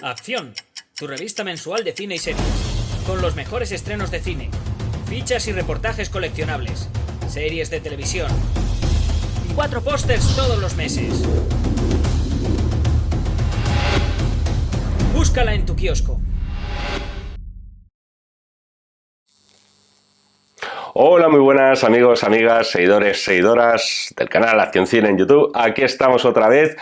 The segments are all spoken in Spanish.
Acción, tu revista mensual de cine y series, con los mejores estrenos de cine, fichas y reportajes coleccionables, series de televisión y 4 pósters todos los meses. Búscala en tu kiosco. Hola, muy buenas amigos, amigas, seguidores, seguidoras del canal Acción Cine en YouTube. Aquí estamos otra vez.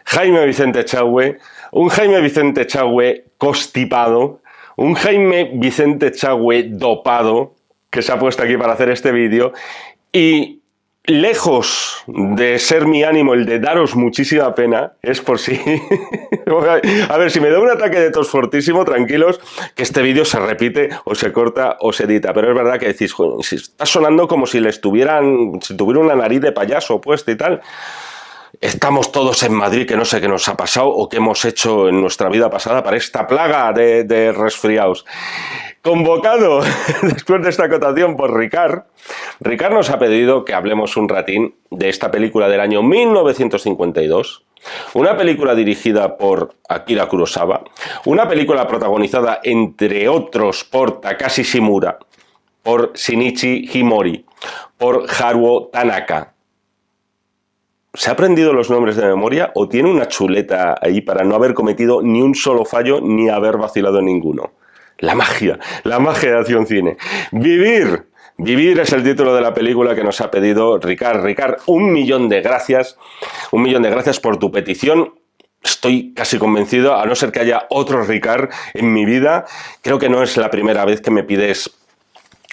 Jaime Vicente Echagüe, un Jaime Vicente Echagüe constipado, un Jaime Vicente Echagüe dopado, que se ha puesto aquí para hacer este vídeo, y lejos de ser mi ánimo el de daros muchísima pena, es por si... A ver, si me da un ataque de tos fortísimo, tranquilos, que este vídeo se repite o se corta o se edita, pero es verdad que decís, joder, si está sonando como si tuviera una nariz de payaso puesta y tal. Estamos todos en Madrid, que no sé qué nos ha pasado o qué hemos hecho en nuestra vida pasada para esta plaga de resfriados. Convocado después de esta acotación por Ricard nos ha pedido que hablemos un ratín de esta película del año 1952, una película dirigida por Akira Kurosawa, una película protagonizada entre otros por Takashi Shimura, por Shinichi Himori, por Haruo Tanaka. ¿Se ha aprendido los nombres de memoria o tiene una chuleta ahí para no haber cometido ni un solo fallo ni haber vacilado en ninguno? La magia de Acción Cine. Vivir es el título de la película que nos ha pedido Ricard. Ricard, un millón de gracias por tu petición. Estoy casi convencido, a no ser que haya otro Ricard en mi vida, creo que no es la primera vez que me pides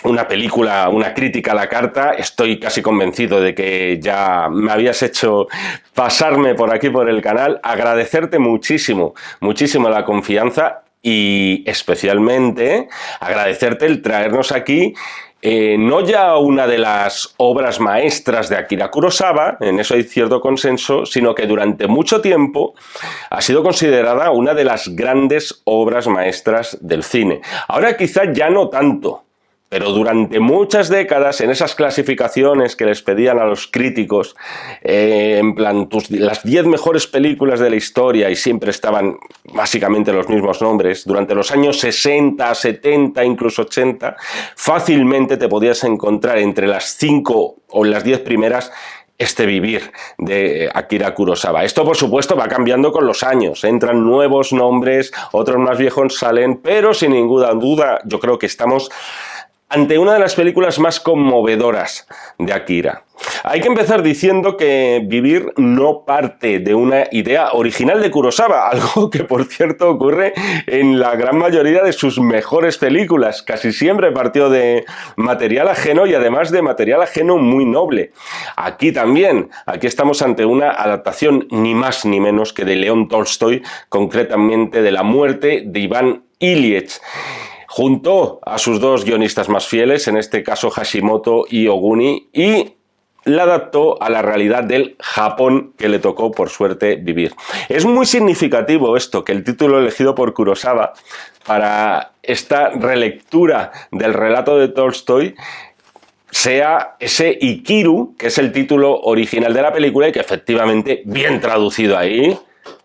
una película, una crítica a la carta. Estoy casi convencido de que ya me habías hecho pasarme por aquí por el canal. Agradecerte muchísimo la confianza y especialmente agradecerte el traernos aquí no ya una de las obras maestras de Akira Kurosawa, en eso hay cierto consenso, sino que durante mucho tiempo ha sido considerada una de las grandes obras maestras del cine. Ahora quizá ya no tanto, pero durante muchas décadas, en esas clasificaciones que les pedían a los críticos, en plan, las 10 mejores películas de la historia, y siempre estaban básicamente los mismos nombres, durante los años 60, 70, incluso 80, fácilmente te podías encontrar entre las 5 o las 10 primeras este Vivir de Akira Kurosawa. Esto, por supuesto, va cambiando con los años. Entran nuevos nombres, otros más viejos salen, pero sin ninguna duda yo creo que estamos ante una de las películas más conmovedoras de Akira. Hay que empezar diciendo que Vivir no parte de una idea original de Kurosawa, algo que por cierto ocurre en la gran mayoría de sus mejores películas. Casi siempre partió de material ajeno y además de material ajeno muy noble. Aquí también, aquí estamos ante una adaptación ni más ni menos que de León Tolstoy, concretamente de La muerte de Iván Ilyich. Junto a sus dos guionistas más fieles, en este caso Hashimoto y Oguni, y la adaptó a la realidad del Japón que le tocó, por suerte, vivir. Es muy significativo esto, que el título elegido por Kurosawa para esta relectura del relato de Tolstoy sea ese Ikiru, que es el título original de la película y que efectivamente, bien traducido ahí,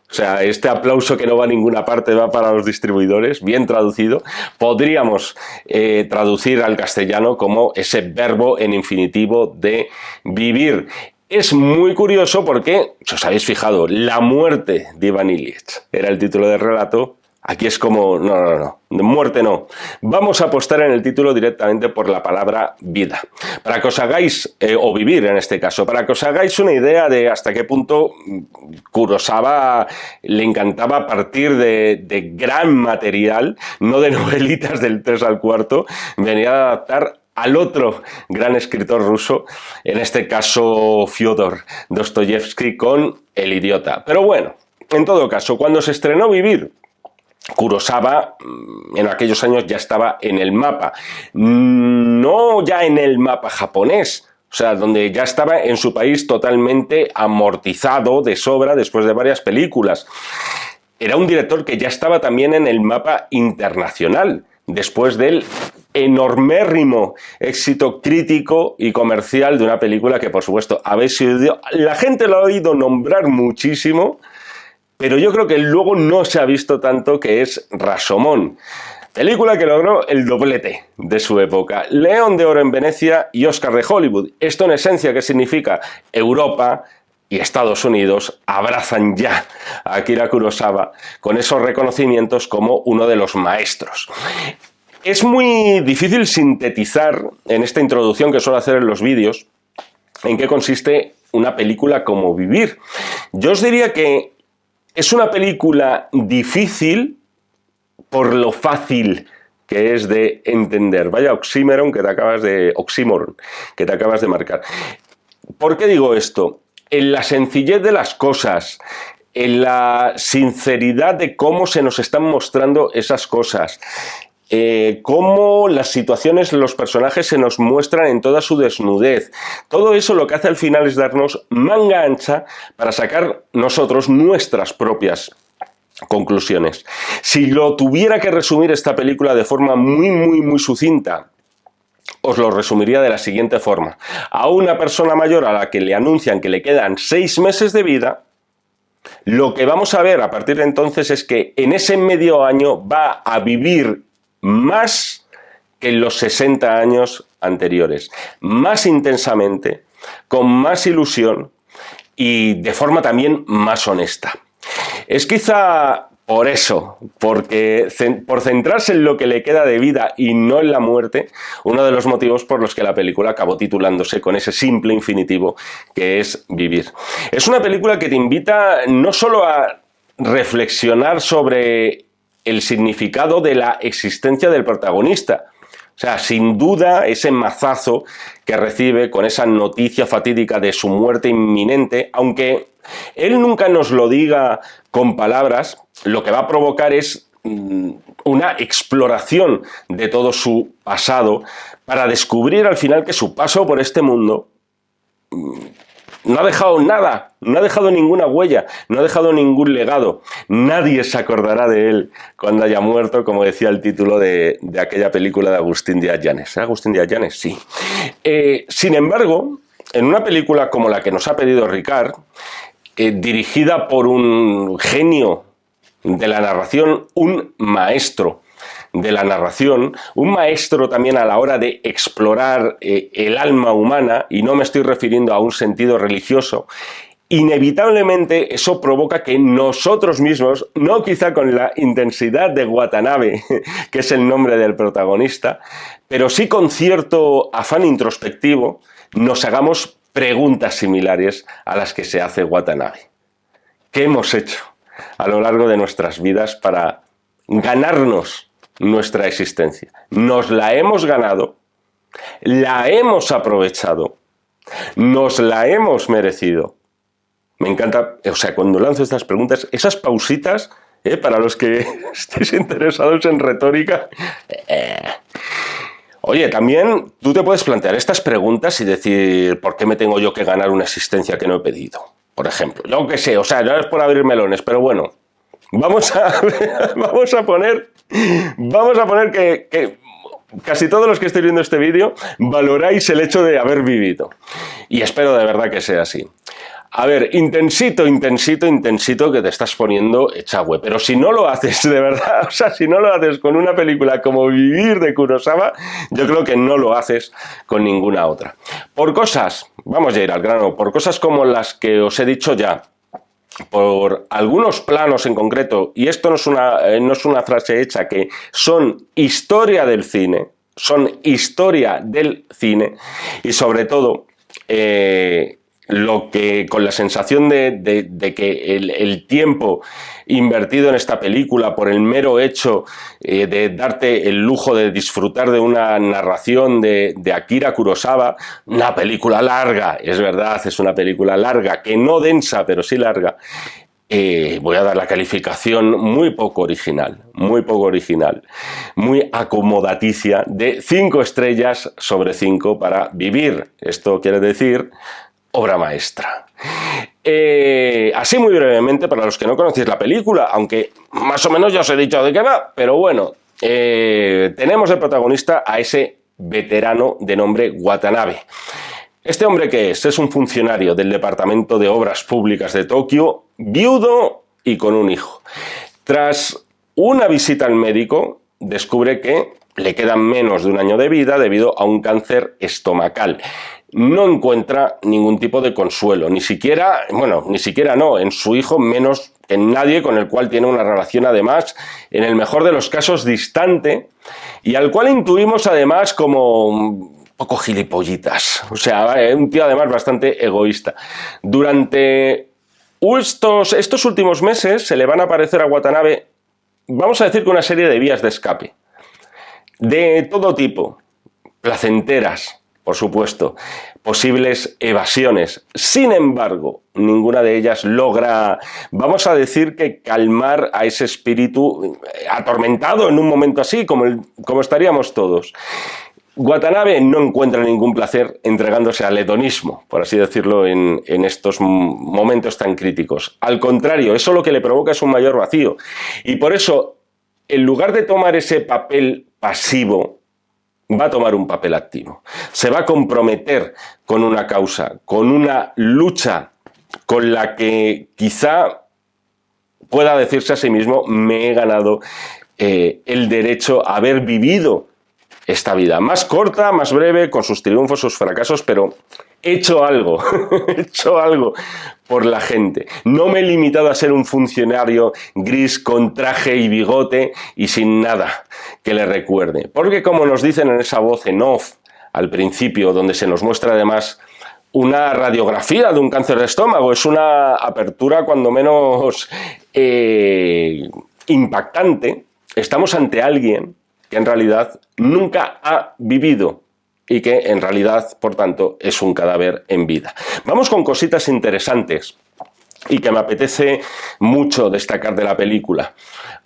o sea, este aplauso que no va a ninguna parte va para los distribuidores, bien traducido. Podríamos traducir al castellano como ese verbo en infinitivo de vivir. Es muy curioso porque, si os habéis fijado, La muerte de Iván Ilyich era el título del relato. Aquí es como, no, de muerte no. Vamos a apostar en el título directamente por la palabra vida. Para que os hagáis, o vivir en este caso, para que os hagáis una idea de hasta qué punto Kurosawa le encantaba partir de gran material, no de novelitas del 3 al 4, venía a adaptar al otro gran escritor ruso, en este caso Fyodor Dostoyevsky con El idiota. Pero bueno, en todo caso, cuando se estrenó Vivir, Kurosawa en aquellos años ya estaba en el mapa, no ya en el mapa japonés, o sea, donde ya estaba en su país totalmente amortizado de sobra después de varias películas. Era un director que ya estaba también en el mapa internacional, después del enormérrimo éxito crítico y comercial de una película que, por supuesto, habéis oído, la gente lo ha oído nombrar muchísimo, pero yo creo que luego no se ha visto tanto, que es Rashomon. Película que logró el doblete de su época. León de Oro en Venecia y Oscar de Hollywood. Esto en esencia, ¿qué significa? Europa y Estados Unidos abrazan ya a Akira Kurosawa con esos reconocimientos como uno de los maestros. Es muy difícil sintetizar en esta introducción que suelo hacer en los vídeos en qué consiste una película como Vivir. Yo os diría que es una película difícil por lo fácil que es de entender. Vaya oxímoron que te acabas de marcar. ¿Por qué digo esto? En la sencillez de las cosas, en la sinceridad de cómo se nos están mostrando esas cosas, cómo las situaciones, los personajes se nos muestran en toda su desnudez. Todo eso lo que hace al final es darnos manga ancha para sacar nosotros nuestras propias conclusiones. Si lo tuviera que resumir esta película de forma muy sucinta, os lo resumiría de la siguiente forma. A una persona mayor a la que le anuncian que le quedan 6 meses de vida, lo que vamos a ver a partir de entonces es que en ese medio año va a vivir más que en los 60 años anteriores, más intensamente, con más ilusión y de forma también más honesta. Es quizá por eso, porque por centrarse en lo que le queda de vida y no en la muerte, uno de los motivos por los que la película acabó titulándose con ese simple infinitivo que es Vivir. Es una película que te invita no solo a reflexionar sobre el significado de la existencia del protagonista. O sea, sin duda ese mazazo que recibe con esa noticia fatídica de su muerte inminente, aunque él nunca nos lo diga con palabras, lo que va a provocar es una exploración de todo su pasado para descubrir al final que su paso por este mundo no ha dejado nada, no ha dejado ninguna huella, no ha dejado ningún legado. Nadie se acordará de él cuando haya muerto, como decía el título de aquella película de Agustín Díaz Llanes. ¿Agustín Díaz Llanes? Sí. Sin embargo, en una película como la que nos ha pedido Ricard, dirigida por un genio de la narración, un maestro de la narración, un maestro también a la hora de explorar el alma humana, y no me estoy refiriendo a un sentido religioso, inevitablemente eso provoca que nosotros mismos, no quizá con la intensidad de Watanabe, que es el nombre del protagonista, pero sí con cierto afán introspectivo, nos hagamos preguntas similares a las que se hace Watanabe. ¿Qué hemos hecho a lo largo de nuestras vidas para ganarnos nuestra existencia? ¿Nos la hemos ganado? ¿La hemos aprovechado? ¿Nos la hemos merecido? Me encanta, o sea, cuando lanzo estas preguntas, esas pausitas, para los que estéis interesados en retórica. Oye, también tú te puedes plantear estas preguntas y decir, ¿por qué me tengo yo que ganar una existencia que no he pedido? Por ejemplo, yo qué sé, o sea, no es por abrir melones, pero bueno, vamos a poner que casi todos los que estéis viendo este vídeo valoráis el hecho de haber vivido. Y espero de verdad que sea así. A ver, intensito que te estás poniendo Echagüe, pero si no lo haces de verdad, o sea, si no lo haces con una película como Vivir de Kurosawa, yo creo que no lo haces con ninguna otra. Por cosas, vamos a ir al grano, por cosas como las que os he dicho ya, por algunos planos en concreto, y esto no es una frase hecha, que son historia del cine, y sobre todo, lo que con la sensación de que el tiempo invertido en esta película por el mero hecho de darte el lujo de disfrutar de una narración de Akira Kurosawa, una película larga, es verdad, es una película larga, que no densa, pero sí larga, voy a dar la calificación muy poco original, muy acomodaticia, de 5 estrellas sobre 5 para Vivir. Esto quiere decir obra maestra. Así muy brevemente, para los que no conocéis la película, aunque más o menos ya os he dicho de qué va, pero bueno, tenemos de protagonista a ese veterano de nombre Watanabe. ¿Este hombre qué es? Es un funcionario del Departamento de Obras Públicas de Tokio, viudo y con un hijo. Tras una visita al médico, descubre que le queda menos de un año de vida debido a un cáncer estomacal. No encuentra ningún tipo de consuelo, ni siquiera en su hijo, menos en nadie con el cual tiene una relación, además, en el mejor de los casos, distante, y al cual intuimos además como un poco gilipollitas. O sea, un tío además bastante egoísta. Durante estos últimos meses se le van a aparecer a Watanabe, vamos a decir que una serie de vías de escape, de todo tipo, placenteras, por supuesto, posibles evasiones. Sin embargo, ninguna de ellas logra, vamos a decir, que calmar a ese espíritu atormentado en un momento así, como estaríamos todos. Watanabe no encuentra ningún placer entregándose al hedonismo, por así decirlo, en estos momentos tan críticos. Al contrario, eso lo que le provoca es un mayor vacío. Y por eso, en lugar de tomar ese papel pasivo, va a tomar un papel activo. Se va a comprometer con una causa, con una lucha con la que quizá pueda decirse a sí mismo: me he ganado el derecho a haber vivido esta vida. Más corta, más breve, con sus triunfos, sus fracasos, pero he hecho algo, he hecho algo por la gente. No me he limitado a ser un funcionario gris con traje y bigote y sin nada que le recuerde. Porque, como nos dicen en esa voz en off al principio, donde se nos muestra además una radiografía de un cáncer de estómago, es una apertura cuando menos impactante, estamos ante alguien que en realidad nunca ha vivido y que en realidad, por tanto, es un cadáver en vida. Vamos con cositas interesantes y que me apetece mucho destacar de la película.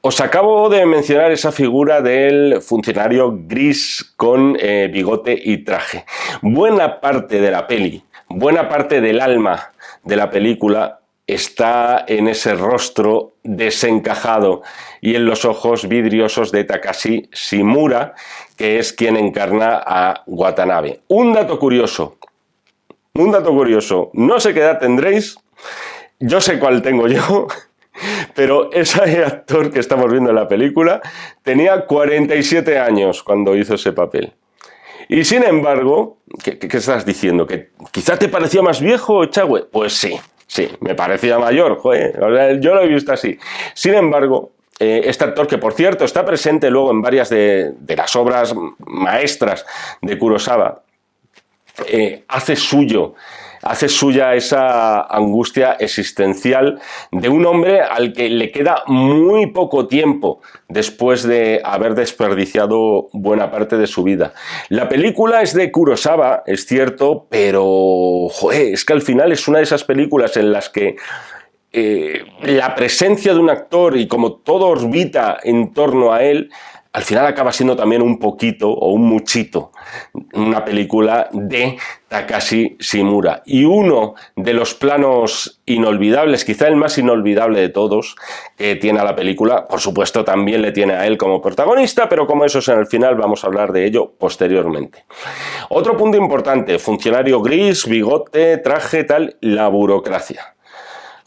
Os acabo de mencionar esa figura del funcionario gris con bigote y traje. Buena parte de la peli, buena parte del alma de la película está en ese rostro desencajado y en los ojos vidriosos de Takashi Shimura, que es quien encarna a Watanabe. Un dato curioso, no sé qué edad tendréis, yo sé cuál tengo yo, pero ese actor que estamos viendo en la película tenía 47 años cuando hizo ese papel. Y sin embargo, ¿qué estás diciendo? ¿Que quizá te parecía más viejo, Echagüe? Pues sí, me parecía mayor, joder, yo lo he visto así. Sin embargo, este actor, que por cierto está presente luego en varias de las obras maestras de Kurosawa, hace suya esa angustia existencial de un hombre al que le queda muy poco tiempo después de haber desperdiciado buena parte de su vida. La película es de Kurosawa, es cierto, pero es que al final es una de esas películas en las que la presencia de un actor y como todo orbita en torno a él, al final acaba siendo también un poquito o un muchito una película de Takashi Shimura. Y uno de los planos inolvidables, quizá el más inolvidable de todos, que tiene a la película, por supuesto también le tiene a él como protagonista, pero como eso es en el final, vamos a hablar de ello posteriormente. Otro punto importante: funcionario gris, bigote, traje, tal, la burocracia.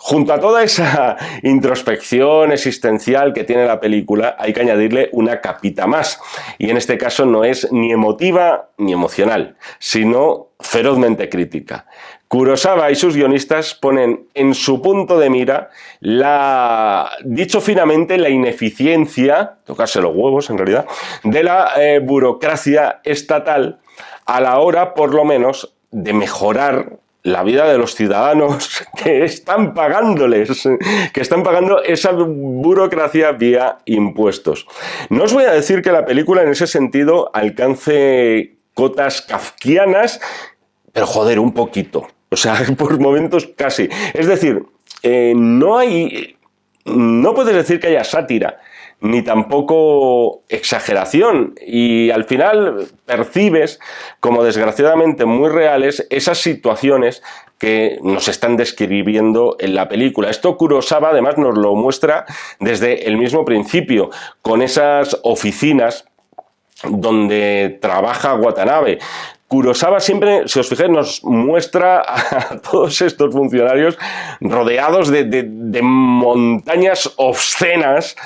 Junto a toda esa introspección existencial que tiene la película, hay que añadirle una capita más. Y en este caso no es ni emotiva ni emocional, sino ferozmente crítica. Kurosawa y sus guionistas ponen en su punto de mira dicho finamente, la ineficiencia, tocarse los huevos en realidad, de la burocracia estatal a la hora, por lo menos, de mejorar la vida de los ciudadanos que están pagando esa burocracia vía impuestos. No os voy a decir que la película en ese sentido alcance cotas kafkianas, pero joder, un poquito. O sea, por momentos casi. Es decir, no puedes decir que haya sátira, ni tampoco exageración, y al final percibes como desgraciadamente muy reales esas situaciones que nos están describiendo en la película. Esto Kurosawa además nos lo muestra desde el mismo principio, con esas oficinas donde trabaja Watanabe, Kurosawa siempre, si os fijáis, nos muestra a todos estos funcionarios rodeados de montañas obscenas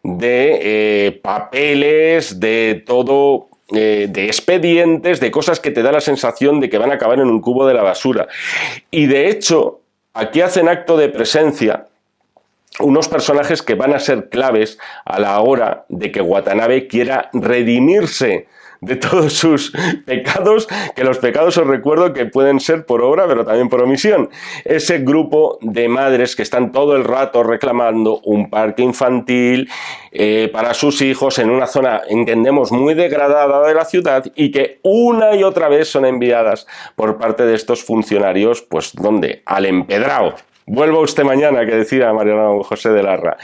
de papeles, de todo, de expedientes, de cosas que te da la sensación de que van a acabar en un cubo de la basura. Y de hecho, aquí hacen acto de presencia unos personajes que van a ser claves a la hora de que Watanabe quiera redimirse de todos sus pecados, que los pecados os recuerdo que pueden ser por obra, pero también por omisión. Ese grupo de madres que están todo el rato reclamando un parque infantil para sus hijos en una zona, entendemos, muy degradada de la ciudad, y que una y otra vez son enviadas por parte de estos funcionarios, pues, ¿dónde? Al empedrado. Vuelva usted mañana, que decía Mariano José de Larra.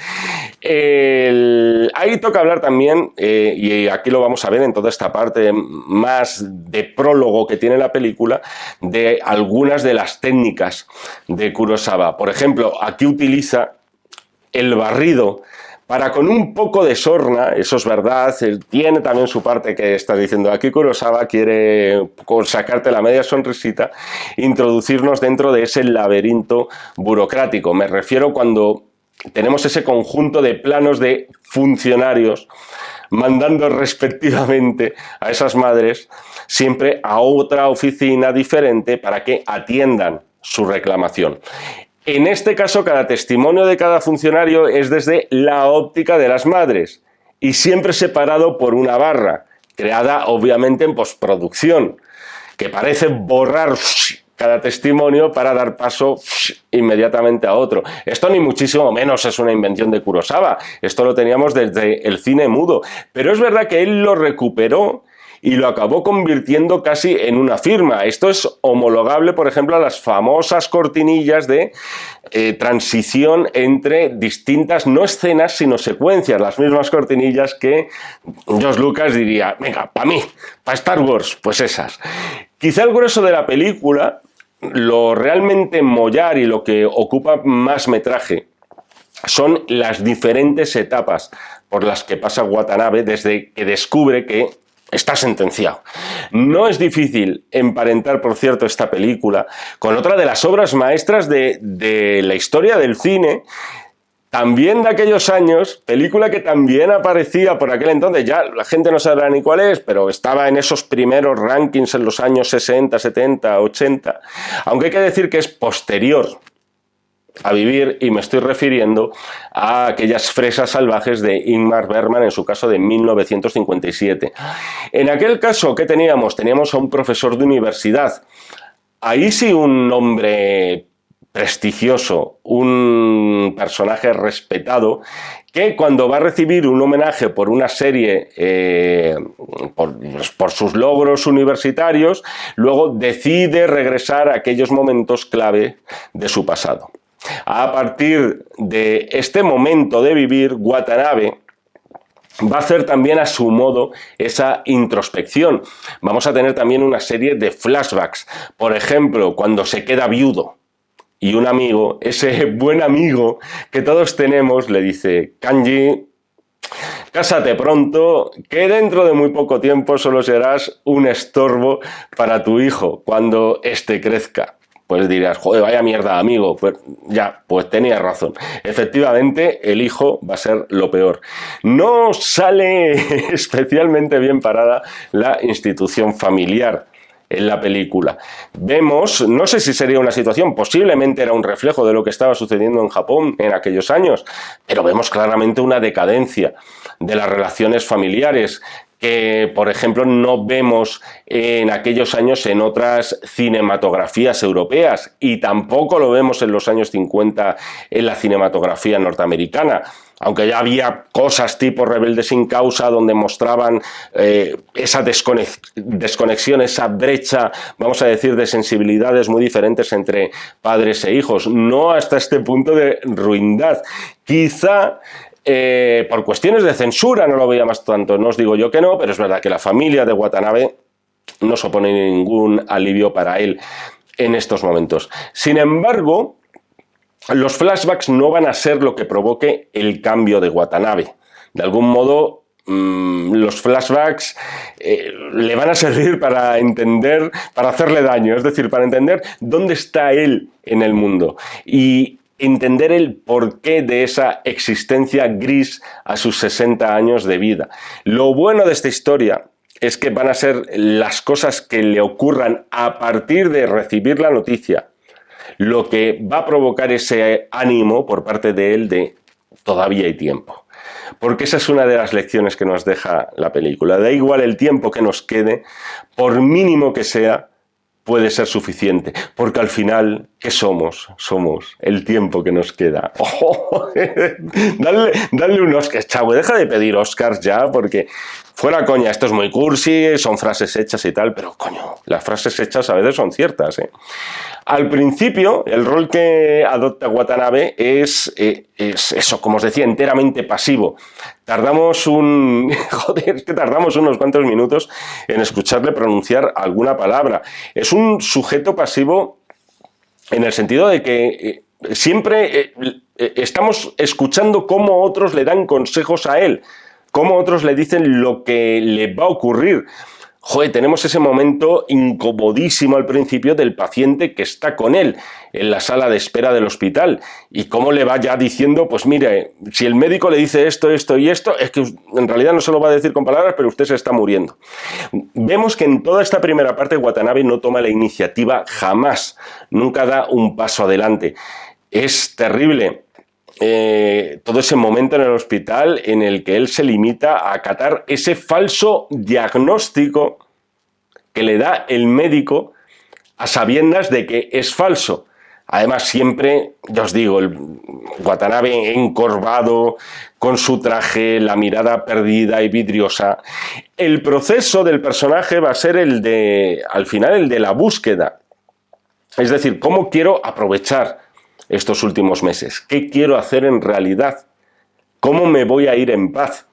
Ahí toca hablar también, y aquí lo vamos a ver en toda esta parte más de prólogo que tiene la película, de algunas de las técnicas de Kurosawa. Por ejemplo, aquí utiliza el barrido para, con un poco de sorna, eso es verdad, él tiene también su parte que está diciendo aquí Kurosawa, quiere, con sacarte la media sonrisita, introducirnos dentro de ese laberinto burocrático. Me refiero cuando tenemos ese conjunto de planos de funcionarios mandando respectivamente a esas madres siempre a otra oficina diferente para que atiendan su reclamación. En este caso, cada testimonio de cada funcionario es desde la óptica de las madres y siempre separado por una barra, creada obviamente en postproducción, que parece borrar cada testimonio para dar paso inmediatamente a otro. Esto ni muchísimo menos es una invención de Kurosawa, esto lo teníamos desde el cine mudo, pero es verdad que él lo recuperó y lo acabó convirtiendo casi en una firma. Esto es homologable, por ejemplo, a las famosas cortinillas de transición entre distintas, no escenas, sino secuencias, las mismas cortinillas que George Lucas diría, venga, para mí, para Star Wars, pues esas. Quizá el grueso de la película, lo realmente mollar y lo que ocupa más metraje, son las diferentes etapas por las que pasa Watanabe desde que descubre que está sentenciado. No es difícil emparentar, por cierto, esta película con otra de las obras maestras de la historia del cine, también de aquellos años, película que también aparecía por aquel entonces, ya la gente no sabrá ni cuál es, pero estaba en esos primeros rankings en los años 60, 70, 80, aunque hay que decir que es posterior a Vivir, y me estoy refiriendo a aquellas Fresas salvajes de Ingmar Bergman, en su caso de 1957. En aquel caso, ¿qué teníamos? Teníamos a un profesor de universidad. Ahí sí un hombre prestigioso, un personaje respetado, que cuando va a recibir un homenaje por una serie, por sus logros universitarios, luego decide regresar a aquellos momentos clave de su pasado. A partir de este momento de vivir, Watanabe va a hacer también a su modo esa introspección. Vamos a tener también una serie de flashbacks. Por ejemplo, cuando se queda viudo y un amigo, ese buen amigo que todos tenemos, le dice, Kanji, cásate pronto, que dentro de muy poco tiempo solo serás un estorbo para tu hijo cuando éste crezca. Pues dirás, joder, vaya mierda, amigo. Pues ya, pues tenías razón. Efectivamente, el hijo va a ser lo peor. No sale especialmente bien parada la institución familiar en la película. Vemos, no sé si sería una situación, posiblemente era un reflejo de lo que estaba sucediendo en Japón en aquellos años, pero vemos claramente una decadencia de las relaciones familiares que, por ejemplo, no vemos en aquellos años en otras cinematografías europeas, y tampoco lo vemos en los años 50 en la cinematografía norteamericana, aunque ya había cosas tipo Rebelde sin causa, donde mostraban esa desconexión, esa brecha, vamos a decir, de sensibilidades muy diferentes entre padres e hijos, no hasta este punto de ruindad. Quizá por cuestiones de censura no lo veía más tanto, no os digo yo que no, pero es verdad que la familia de Watanabe no supone ningún alivio para él en estos momentos. Sin embargo, los flashbacks no van a ser lo que provoque el cambio de Watanabe. De algún modo los flashbacks le van a servir para entender, para hacerle daño, es decir, para entender dónde está él en el mundo y entender el porqué de esa existencia gris a sus 60 años de vida. Lo bueno de esta historia es que van a ser las cosas que le ocurran a partir de recibir la noticia, lo que va a provocar ese ánimo por parte de él de todavía hay tiempo. Porque esa es una de las lecciones que nos deja la película. Da igual el tiempo que nos quede, por mínimo que sea, puede ser suficiente. Porque al final, ¿qué somos? Somos el tiempo que nos queda. ¡Oh! Dale un Oscar, chavo. Deja de pedir Oscars ya, porque fuera coña, esto es muy cursi, son frases hechas y tal, pero coño, las frases hechas a veces son ciertas, ¿eh? Al principio, el rol que adopta Watanabe es eso, como os decía, enteramente pasivo. Tardamos tardamos unos cuantos minutos en escucharle pronunciar alguna palabra. Es un sujeto pasivo en el sentido de que siempre estamos escuchando cómo otros le dan consejos a él, cómo otros le dicen lo que le va a ocurrir. Joder, tenemos ese momento incomodísimo al principio del paciente que está con él en la sala de espera del hospital y cómo le va ya diciendo, pues mire, si el médico le dice esto, esto y esto, es que en realidad no se lo va a decir con palabras, pero usted se está muriendo. Vemos que en toda esta primera parte Watanabe no toma la iniciativa jamás, nunca da un paso adelante. Es terrible. Todo ese momento en el hospital en el que él se limita a acatar ese falso diagnóstico que le da el médico a sabiendas de que es falso. Además, siempre, ya os digo, el Watanabe encorvado, con su traje, la mirada perdida y vidriosa. El proceso del personaje va a ser al final, el de la búsqueda. Es decir, ¿cómo quiero aprovechar estos últimos meses? ¿Qué quiero hacer en realidad? ¿Cómo me voy a ir en paz?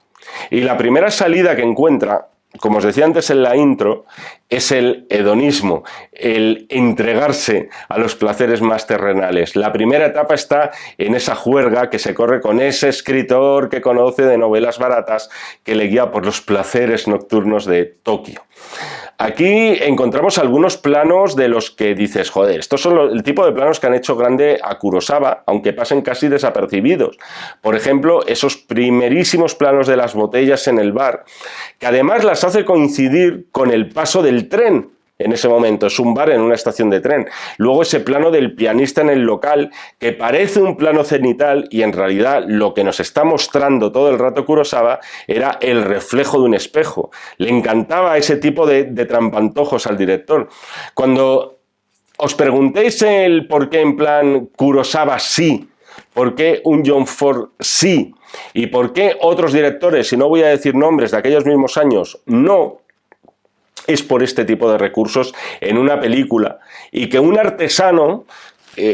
Y la primera salida que encuentra, como os decía antes en la intro, es el hedonismo, el entregarse a los placeres más terrenales. La primera etapa está en esa juerga que se corre con ese escritor que conoce de novelas baratas que le guía por los placeres nocturnos de Tokio. Aquí encontramos algunos planos de los que dices, joder, estos son el tipo de planos que han hecho grande a Kurosawa, aunque pasen casi desapercibidos. Por ejemplo, esos primerísimos planos de las botellas en el bar, que además las hace coincidir con el paso del tren. En ese momento es un bar en una estación de tren. Luego ese plano del pianista en el local, que parece un plano cenital y en realidad lo que nos está mostrando todo el rato Kurosawa era el reflejo de un espejo. Le encantaba ese tipo de trampantojos al director. Cuando os preguntéis el por qué en plan Kurosawa sí, por qué un John Ford sí y por qué otros directores, y no voy a decir nombres de aquellos mismos años, no, es por este tipo de recursos en una película y que un artesano,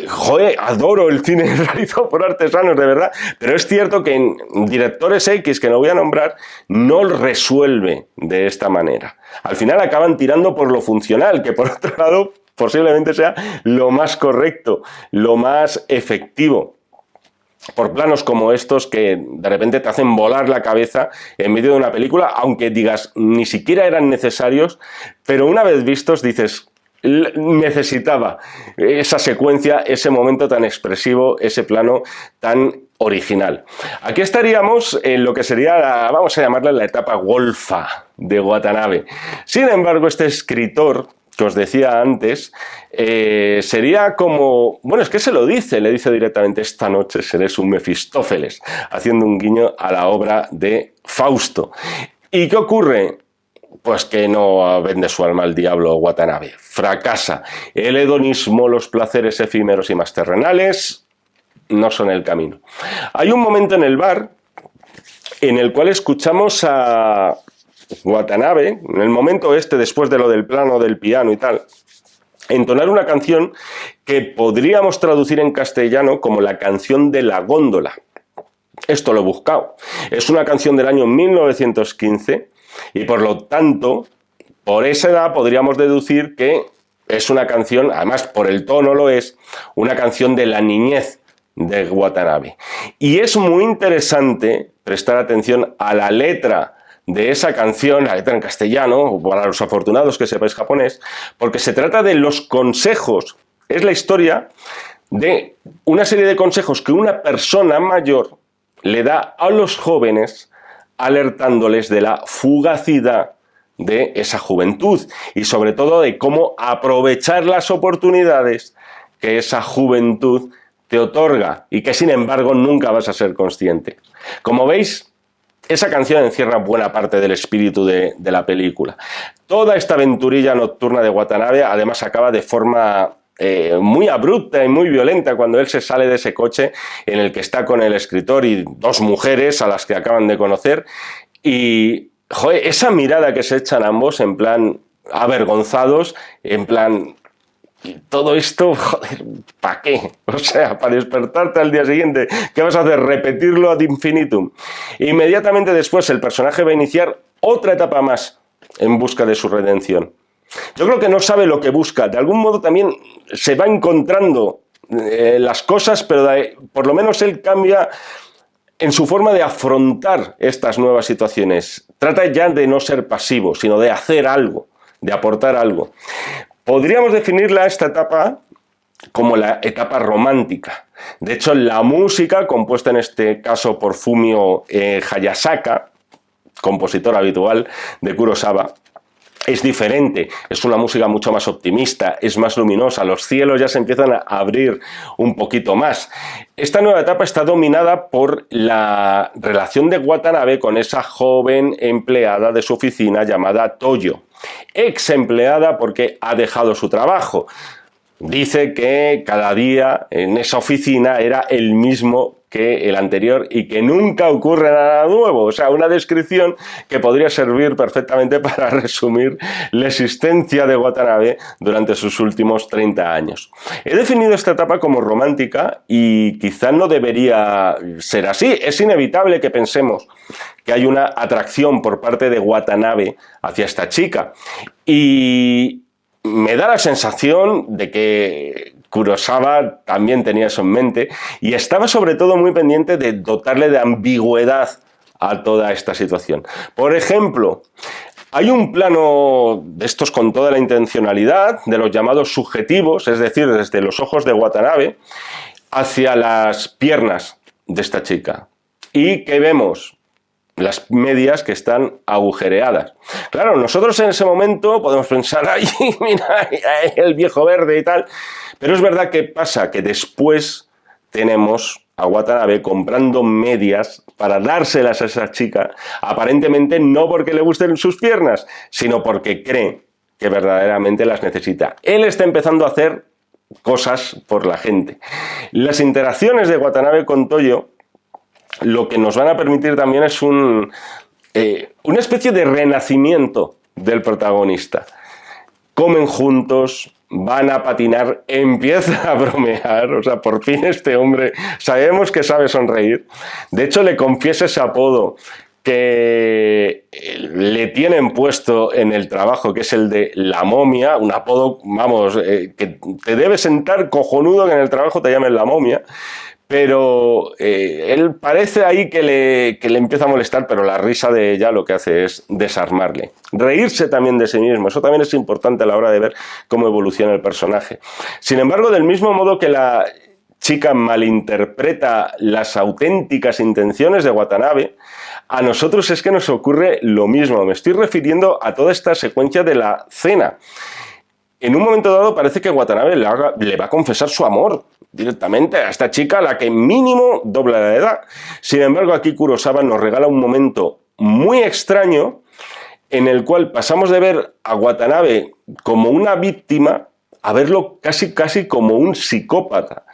joder, adoro el cine realizado por artesanos, de verdad, pero es cierto que en directores X, que no voy a nombrar, no resuelve de esta manera. Al final acaban tirando por lo funcional, que por otro lado posiblemente sea lo más correcto, lo más efectivo. Por planos como estos que de repente te hacen volar la cabeza en medio de una película, aunque digas ni siquiera eran necesarios, pero una vez vistos dices, necesitaba esa secuencia, ese momento tan expresivo, ese plano tan original. Aquí estaríamos en lo que sería, vamos a llamarle la etapa golfa de Watanabe. Sin embargo, este escritor que os decía antes, sería como, bueno, es que se lo dice, le dice directamente, esta noche serás un Mefistófeles, haciendo un guiño a la obra de Fausto. ¿Y qué ocurre? Pues que no vende su alma al diablo Watanabe, fracasa. El hedonismo, los placeres efímeros y más terrenales no son el camino. Hay un momento en el bar en el cual escuchamos a Watanabe, en el momento después de lo del plano del piano y tal, entonar una canción que podríamos traducir en castellano como la canción de la góndola. Esto lo he buscado. Es una canción del año 1915 y por lo tanto, por esa edad podríamos deducir que es una canción, además por el tono lo es, una canción de la niñez de Watanabe. Y es muy interesante prestar atención a la letra de esa canción, la letra en castellano, para los afortunados que sepáis japonés, porque se trata de los consejos. Es la historia de una serie de consejos que una persona mayor le da a los jóvenes, alertándoles de la fugacidad de esa juventud y sobre todo de cómo aprovechar las oportunidades que esa juventud te otorga y que sin embargo nunca vas a ser consciente. Como veis, esa canción encierra buena parte del espíritu de la película. Toda esta aventurilla nocturna de Watanabe además acaba de forma muy abrupta y muy violenta cuando él se sale de ese coche en el que está con el escritor y dos mujeres a las que acaban de conocer y, joder, esa mirada que se echan ambos en plan avergonzados, en plan... todo esto, joder, ¿para qué? O sea, para despertarte al día siguiente, ¿qué vas a hacer? ¿Repetirlo ad infinitum? Inmediatamente después el personaje va a iniciar otra etapa más en busca de su redención. Yo creo que no sabe lo que busca, de algún modo también se va encontrando las cosas, pero por lo menos él cambia en su forma de afrontar estas nuevas situaciones. Trata ya de no ser pasivo, sino de hacer algo, de aportar algo. Podríamos definirla esta etapa como la etapa romántica. De hecho, la música, compuesta en este caso por Fumio Hayasaka, compositor habitual de Kurosawa, es diferente, es una música mucho más optimista, es más luminosa, los cielos ya se empiezan a abrir un poquito más. Esta nueva etapa está dominada por la relación de Watanabe con esa joven empleada de su oficina llamada Toyo, ex empleada porque ha dejado su trabajo. Dice que cada día en esa oficina era el mismo que el anterior y que nunca ocurre nada nuevo. O sea, una descripción que podría servir perfectamente para resumir la existencia de Watanabe durante sus últimos 30 años. He definido esta etapa como romántica y quizá no debería ser así. Es inevitable que pensemos que hay una atracción por parte de Watanabe hacia esta chica. Y me da la sensación de que Kurosawa también tenía eso en mente y estaba sobre todo muy pendiente de dotarle de ambigüedad a toda esta situación. Por ejemplo, hay un plano de estos con toda la intencionalidad, de los llamados subjetivos, es decir, desde los ojos de Watanabe hacia las piernas de esta chica. ¿Y qué vemos? Las medias que están agujereadas. Claro, nosotros en ese momento podemos pensar, ¡ay, mira, el viejo verde y tal! Pero es verdad que pasa que después tenemos a Watanabe comprando medias para dárselas a esa chica, aparentemente no porque le gusten sus piernas, sino porque cree que verdaderamente las necesita. Él está empezando a hacer cosas por la gente. Las interacciones de Watanabe con Toyo lo que nos van a permitir también es una especie de renacimiento del protagonista. Comen juntos, van a patinar, empieza a bromear, o sea, por fin este hombre sabemos que sabe sonreír. De hecho, le confiesa ese apodo que le tienen puesto en el trabajo, que es el de la momia, un apodo, vamos, que te debe sentar cojonudo que en el trabajo te llamen la momia. Pero él parece ahí que le empieza a molestar, pero la risa de ella lo que hace es desarmarle. Reírse también de sí mismo, eso también es importante a la hora de ver cómo evoluciona el personaje. Sin embargo, del mismo modo que la chica malinterpreta las auténticas intenciones de Watanabe, a nosotros es que nos ocurre lo mismo. Me estoy refiriendo a toda esta secuencia de la cena. En un momento dado parece que Watanabe le va a confesar su amor directamente a esta chica, a la que mínimo dobla la edad. Sin embargo, aquí Kurosawa nos regala un momento muy extraño en el cual pasamos de ver a Watanabe como una víctima a verlo casi como un psicópata.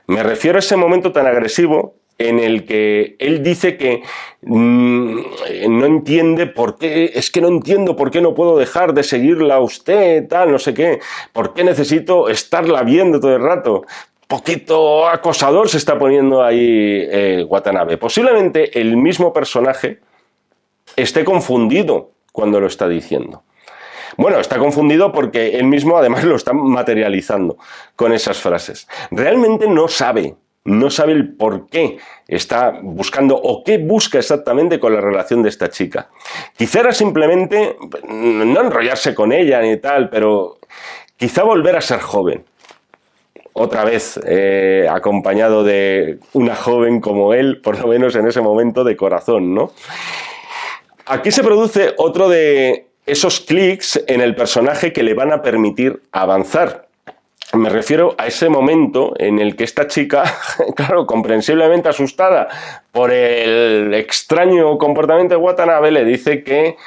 Me refiero a ese momento tan agresivo en el que él dice que no entiende por qué, es que no entiendo por qué no puedo dejar de seguirla a usted, tal, no sé qué, por qué necesito estarla viendo todo el rato. Poquito acosador se está poniendo ahí Watanabe. Posiblemente el mismo personaje esté confundido cuando lo está diciendo. Bueno, está confundido porque él mismo además lo está materializando con esas frases. Realmente no sabe no sabe el por qué está buscando o qué busca exactamente con la relación de esta chica. Quizá era simplemente no enrollarse con ella ni tal, pero quizá volver a ser joven. Otra vez acompañado de una joven como él, por lo menos en ese momento de corazón, ¿no? Aquí se produce otro de esos clics en el personaje que le van a permitir avanzar. Me refiero a ese momento en el que esta chica, claro, comprensiblemente asustada por el extraño comportamiento de Watanabe, le dice que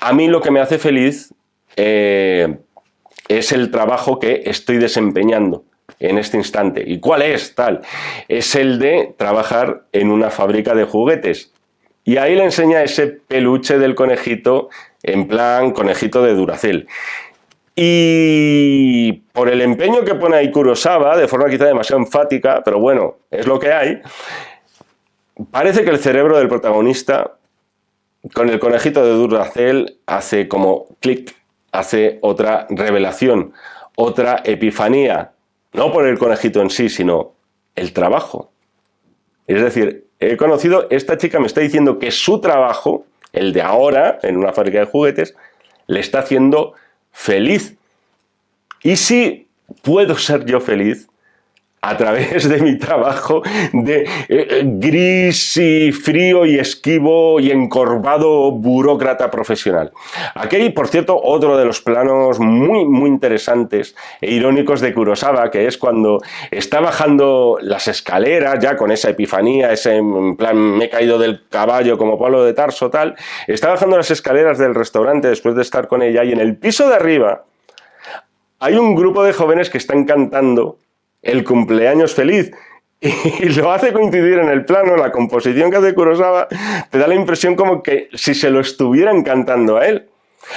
a mí lo que me hace feliz es el trabajo que estoy desempeñando en este instante. ¿Y cuál es? Tal. Es el de trabajar en una fábrica de juguetes. Y ahí le enseña ese peluche del conejito, en plan conejito de Duracell. Y por el empeño que pone ahí Kurosawa, de forma quizá demasiado enfática, pero bueno, es lo que hay, parece que el cerebro del protagonista, con el conejito de Duracell, hace como clic, hace otra revelación, otra epifanía, no por el conejito en sí, sino el trabajo. Es decir, he conocido, esta chica me está diciendo que su trabajo, el de ahora, en una fábrica de juguetes, le está haciendo feliz. ¿Y si puedo ser yo feliz a través de mi trabajo de gris y frío y esquivo y encorvado burócrata profesional? Aquí hay, por cierto, otro de los planos muy, muy interesantes e irónicos de Kurosawa, que es cuando está bajando las escaleras, ya con esa epifanía, ese en plan, me he caído del caballo como Pablo de Tarso, tal, está bajando las escaleras del restaurante después de estar con ella, y en el piso de arriba hay un grupo de jóvenes que están cantando el cumpleaños feliz, y lo hace coincidir en el plano, la composición que hace Kurosawa, te da la impresión como que si se lo estuvieran cantando a él.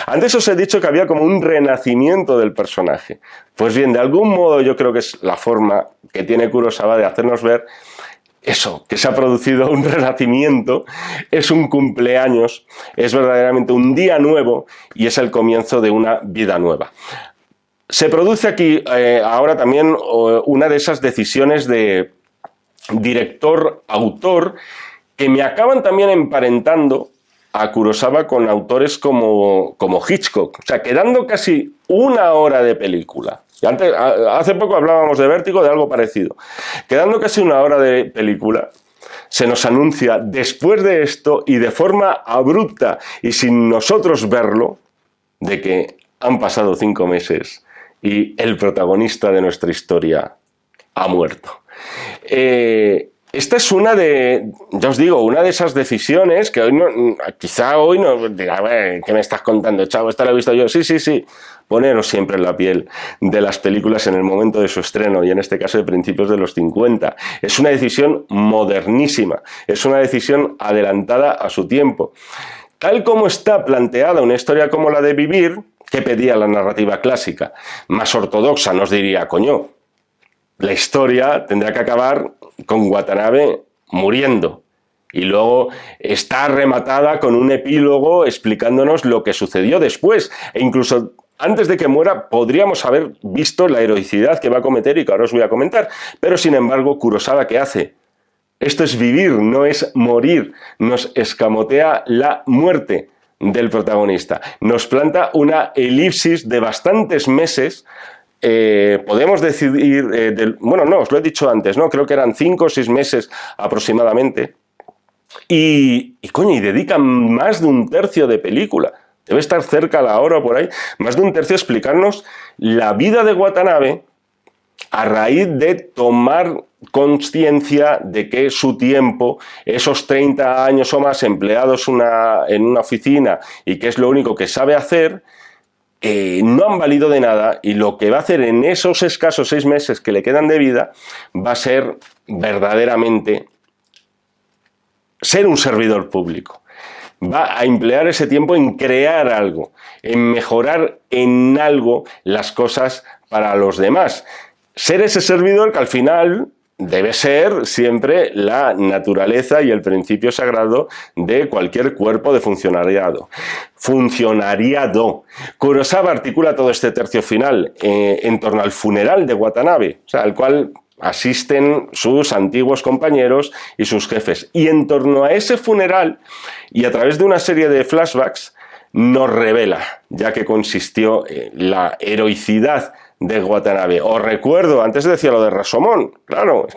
Antes os he dicho que había como un renacimiento del personaje. Pues bien, de algún modo yo creo que es la forma que tiene Kurosawa de hacernos ver eso, que se ha producido un renacimiento, es un cumpleaños, es verdaderamente un día nuevo y es el comienzo de una vida nueva. Se produce aquí ahora también una de esas decisiones de director-autor que me acaban también emparentando a Kurosawa con autores como Hitchcock. O sea, quedando casi una hora de película. Hace poco hablábamos de Vértigo, de algo parecido. Quedando casi una hora de película, se nos anuncia después de esto y de forma abrupta y sin nosotros verlo, de que han pasado 5 meses y el protagonista de nuestra historia ha muerto. Esta es una de, ya os digo, una de esas decisiones que hoy no, quizá hoy no dirá, ¿qué me estás contando, chavo? Esta la he visto yo. Sí. Poneros siempre en la piel de las películas en el momento de su estreno, y en este caso de principios de los 50. Es una decisión modernísima, es una decisión adelantada a su tiempo. Tal como está planteada una historia como la de Vivir, que pedía la narrativa clásica, más ortodoxa, nos diría, coño, la historia tendrá que acabar con Watanabe muriendo y luego está rematada con un epílogo explicándonos lo que sucedió después, e incluso antes de que muera podríamos haber visto la heroicidad que va a cometer y que ahora os voy a comentar. Pero sin embargo, Kurosawa, ¿qué hace? Esto es vivir, no es morir. Nos escamotea la muerte del protagonista. Nos planta una elipsis de bastantes meses. Podemos decidir, bueno, no, os lo he dicho antes, ¿no? Creo que eran 5 o 6 meses aproximadamente. Y dedican más de un tercio de película. Debe estar cerca a la hora por ahí. Más de un tercio a explicarnos la vida de Watanabe a raíz de tomar conciencia de que su tiempo, esos 30 años o más empleados en una oficina y que es lo único que sabe hacer, no han valido de nada, y lo que va a hacer en esos escasos 6 meses que le quedan de vida va a ser verdaderamente ser un servidor público. Va a emplear ese tiempo en crear algo, en mejorar en algo las cosas para los demás. Ser ese servidor que al final debe ser siempre la naturaleza y el principio sagrado de cualquier cuerpo de funcionariado. Kurosawa articula todo este tercio final en torno al funeral de Watanabe, o sea, al cual asisten sus antiguos compañeros y sus jefes. Y en torno a ese funeral, y a través de una serie de flashbacks, nos revela, ya que consistió en la heroicidad de Watanabe. Os recuerdo, antes decía lo de Rashomon, claro,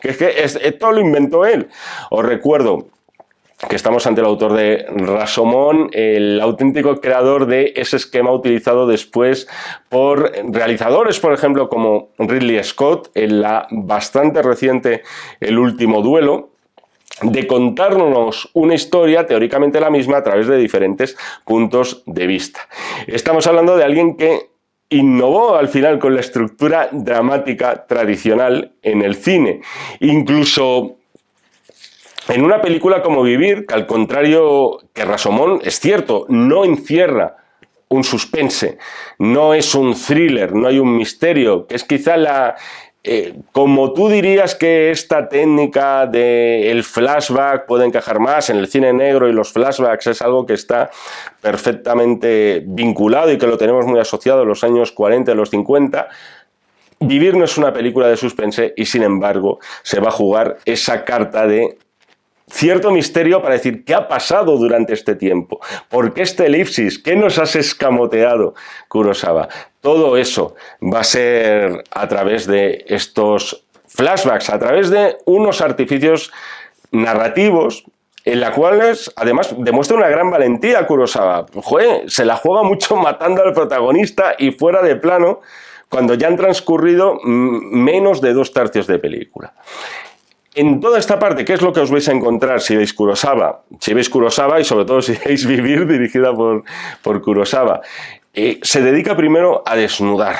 todo lo inventó él. Os recuerdo que estamos ante el autor de Rashomon, el auténtico creador de ese esquema utilizado después por realizadores, por ejemplo, como Ridley Scott, en la bastante reciente El último duelo, de contarnos una historia teóricamente la misma a través de diferentes puntos de vista. Estamos hablando de alguien que innovó al final con la estructura dramática tradicional en el cine. Incluso en una película como Vivir, que al contrario que Rashomon, es cierto, no encierra un suspense, no es un thriller, no hay un misterio, que es quizá como tú dirías que esta técnica del flashback puede encajar más en el cine negro, y los flashbacks es algo que está perfectamente vinculado y que lo tenemos muy asociado en los años 40 y los 50, Vivir no es una película de suspense y sin embargo se va a jugar esa carta de cierto misterio para decir qué ha pasado durante este tiempo, por qué este elipsis, qué nos has escamoteado, Kurosawa. Todo eso va a ser a través de estos flashbacks, a través de unos artificios narrativos en los cuales además demuestra una gran valentía Kurosawa. Joder, se la juega mucho matando al protagonista y fuera de plano cuando ya han transcurrido menos de 2/3 de película. En toda esta parte, ¿qué es lo que os vais a encontrar si veis Kurosawa? Si veis Kurosawa y sobre todo si veis Vivir, dirigida por Kurosawa. Se dedica primero a desnudar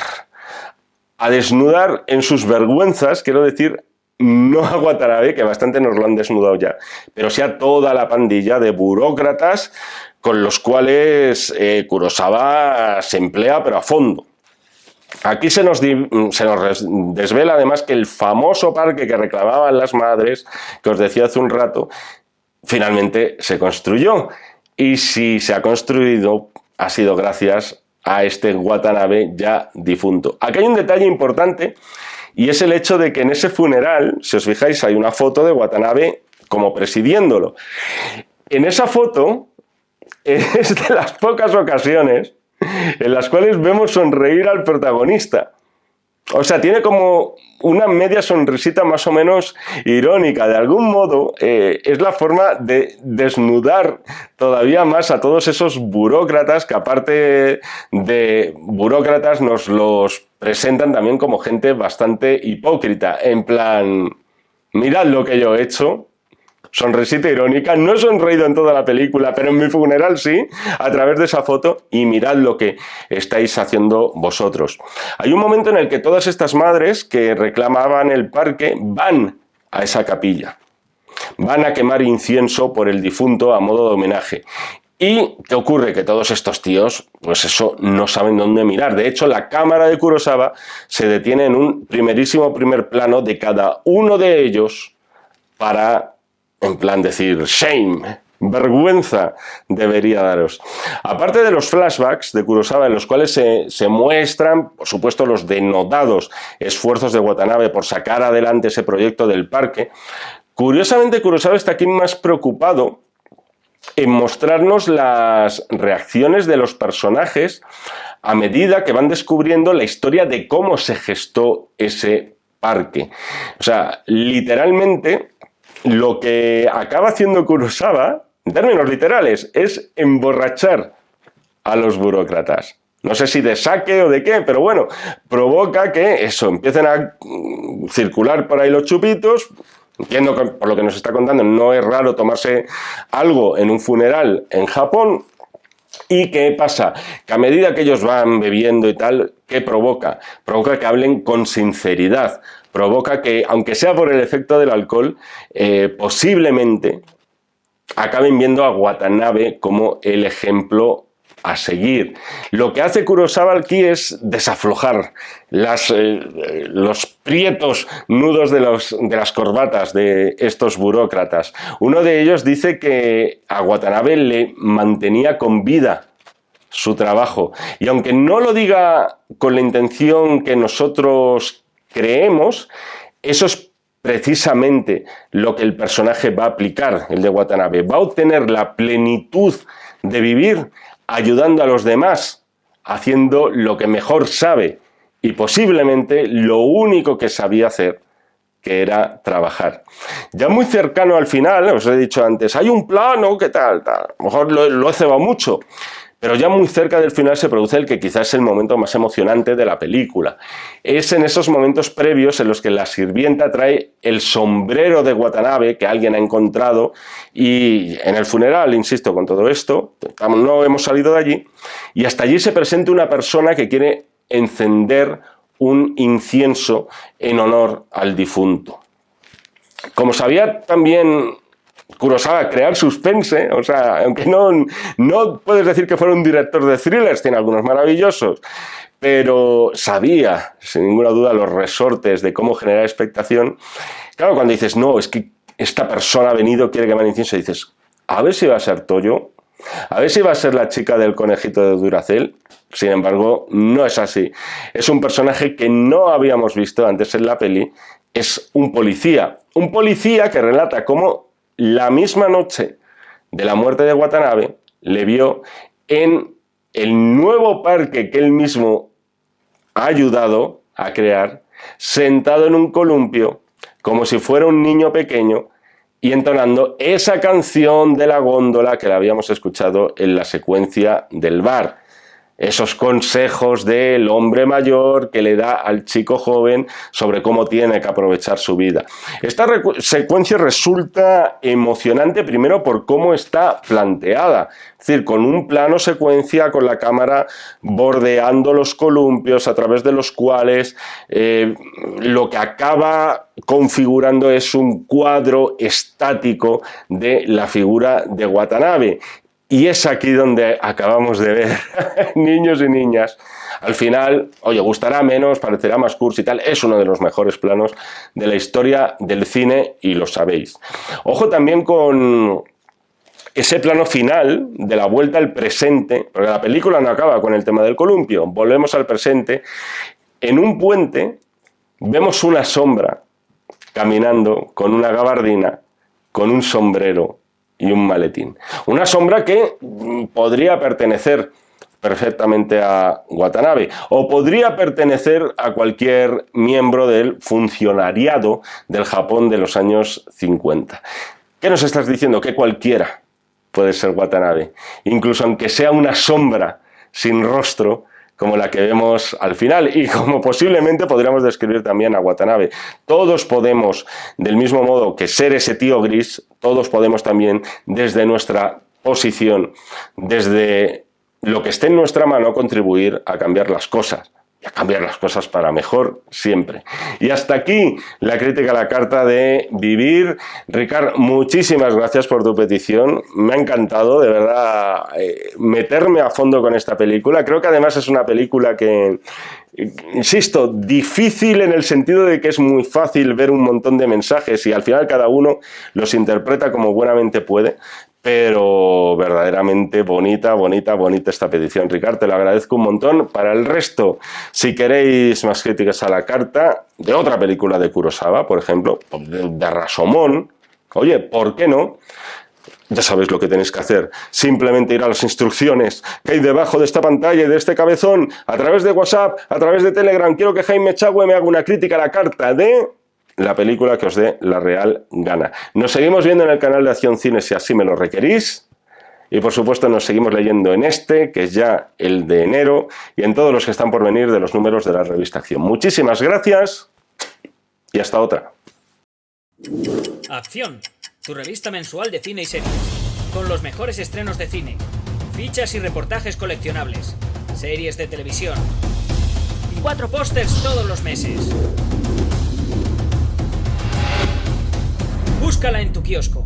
en sus vergüenzas, quiero decir, no a Watanabe, que bastante nos lo han desnudado ya, pero sí a toda la pandilla de burócratas con los cuales Kurosawa se emplea, pero a fondo. Aquí se nos desvela además que el famoso parque que reclamaban las madres, que os decía hace un rato, finalmente se construyó. Y si se ha construido, ha sido gracias a este Watanabe ya difunto. Aquí hay un detalle importante, y es el hecho de que en ese funeral, si os fijáis, hay una foto de Watanabe como presidiéndolo. En esa foto es de las pocas ocasiones en las cuales vemos sonreír al protagonista. O sea, tiene como una media sonrisita más o menos irónica. De algún modo, es la forma de desnudar todavía más a todos esos burócratas que, aparte de burócratas, nos los presentan también como gente bastante hipócrita. En plan, mirad lo que yo he hecho. Sonrisita irónica, no he sonreído en toda la película, pero en mi funeral sí, a través de esa foto, y mirad lo que estáis haciendo vosotros. Hay un momento en el que todas estas madres que reclamaban el parque van a esa capilla, van a quemar incienso por el difunto a modo de homenaje. ¿Y qué ocurre? Que todos estos tíos, pues eso, no saben dónde mirar. De hecho, la cámara de Kurosawa se detiene en un primer plano de cada uno de ellos para, en plan, decir, shame, vergüenza debería daros. Aparte de los flashbacks de Kurosawa, en los cuales se muestran, por supuesto, los denodados esfuerzos de Watanabe por sacar adelante ese proyecto del parque, curiosamente Kurosawa está aquí más preocupado en mostrarnos las reacciones de los personajes a medida que van descubriendo la historia de cómo se gestó ese parque. O sea, literalmente, lo que acaba haciendo Kurosawa, en términos literales, es emborrachar a los burócratas. No sé si de saque o de qué, pero bueno, provoca que eso, empiecen a circular por ahí los chupitos. Entiendo que, por lo que nos está contando, no es raro tomarse algo en un funeral en Japón. ¿Y qué pasa? Que a medida que ellos van bebiendo y tal, ¿qué provoca? Provoca que hablen con sinceridad. Provoca que, aunque sea por el efecto del alcohol, posiblemente acaben viendo a Watanabe como el ejemplo a seguir. Lo que hace Kurosawa aquí es desaflojar los prietos nudos de las corbatas de estos burócratas. Uno de ellos dice que a Watanabe le mantenía con vida su trabajo. Y aunque no lo diga con la intención que nosotros creemos, eso es precisamente lo que el personaje va a aplicar, el de Watanabe. Va a obtener la plenitud de vivir ayudando a los demás, haciendo lo que mejor sabe y posiblemente lo único que sabía hacer, que era trabajar. Ya muy cercano al final, os he dicho antes, hay un plano, ¿qué tal? A lo mejor lo he cebado mucho, pero ya muy cerca del final se produce el que quizás es el momento más emocionante de la película. Es en esos momentos previos en los que la sirvienta trae el sombrero de Watanabe que alguien ha encontrado, y en el funeral, insisto, con todo esto, no hemos salido de allí, y hasta allí se presenta una persona que quiere encender un incienso en honor al difunto. Como sabía también Kurosawa crear suspense, o sea, aunque no puedes decir que fuera un director de thrillers, tiene algunos maravillosos, pero sabía, sin ninguna duda, los resortes de cómo generar expectación. Claro, cuando dices, no, es que esta persona ha venido, quiere quemar incienso, dices, a ver si va a ser Toyo, a ver si va a ser la chica del conejito de Duracell. Sin embargo, no es así. Es un personaje que no habíamos visto antes en la peli. Es un policía que relata cómo la misma noche de la muerte de Watanabe le vio en el nuevo parque que él mismo ha ayudado a crear, sentado en un columpio, como si fuera un niño pequeño, y entonando esa canción de la góndola que la habíamos escuchado en la secuencia del bar. Esos consejos del hombre mayor que le da al chico joven sobre cómo tiene que aprovechar su vida. Esta secuencia resulta emocionante primero por cómo está planteada, es decir, con un plano secuencia con la cámara bordeando los columpios a través de los cuales lo que acaba configurando es un cuadro estático de la figura de Watanabe. Y es aquí donde acabamos de ver niños y niñas. Al final, oye, gustará menos, parecerá más cursi y tal, es uno de los mejores planos de la historia del cine y lo sabéis. Ojo también con ese plano final de la vuelta al presente, porque la película no acaba con el tema del columpio, volvemos al presente. En un puente vemos una sombra caminando con una gabardina, con un sombrero y un maletín. Una sombra que podría pertenecer perfectamente a Watanabe o podría pertenecer a cualquier miembro del funcionariado del Japón de los años 50. ¿Qué nos estás diciendo? Que cualquiera puede ser Watanabe, incluso aunque sea una sombra sin rostro, como la que vemos al final y como posiblemente podríamos describir también a Watanabe. Todos podemos, del mismo modo que ser ese tío gris, todos podemos también desde nuestra posición, desde lo que esté en nuestra mano, contribuir a cambiar las cosas. Y a cambiar las cosas para mejor siempre. Y hasta aquí la crítica a la carta de Vivir. Ricard, muchísimas gracias por tu petición. Me ha encantado, de verdad, meterme a fondo con esta película. Creo que además es una película que, insisto, difícil en el sentido de que es muy fácil ver un montón de mensajes y al final cada uno los interpreta como buenamente puede. Pero verdaderamente bonita esta petición, Ricard, te lo agradezco un montón. Para el resto, si queréis más críticas a la carta de otra película de Kurosawa, por ejemplo, de Rashomon, oye, ¿por qué no? Ya sabéis lo que tenéis que hacer, simplemente ir a las instrucciones que hay debajo de esta pantalla y de este cabezón, a través de WhatsApp, a través de Telegram. Quiero que Jaime Echagüe me haga una crítica a la carta de la película que os dé la real gana. Nos seguimos viendo en el canal de Acción Cine si así me lo requerís. Y por supuesto nos seguimos leyendo en este, que es ya el de enero, y en todos los que están por venir de los números de la revista Acción. Muchísimas gracias y hasta otra. Acción, tu revista mensual de cine y series. Con los mejores estrenos de cine, fichas y reportajes coleccionables, series de televisión y 4 pósters todos los meses. Búscala en tu kiosco.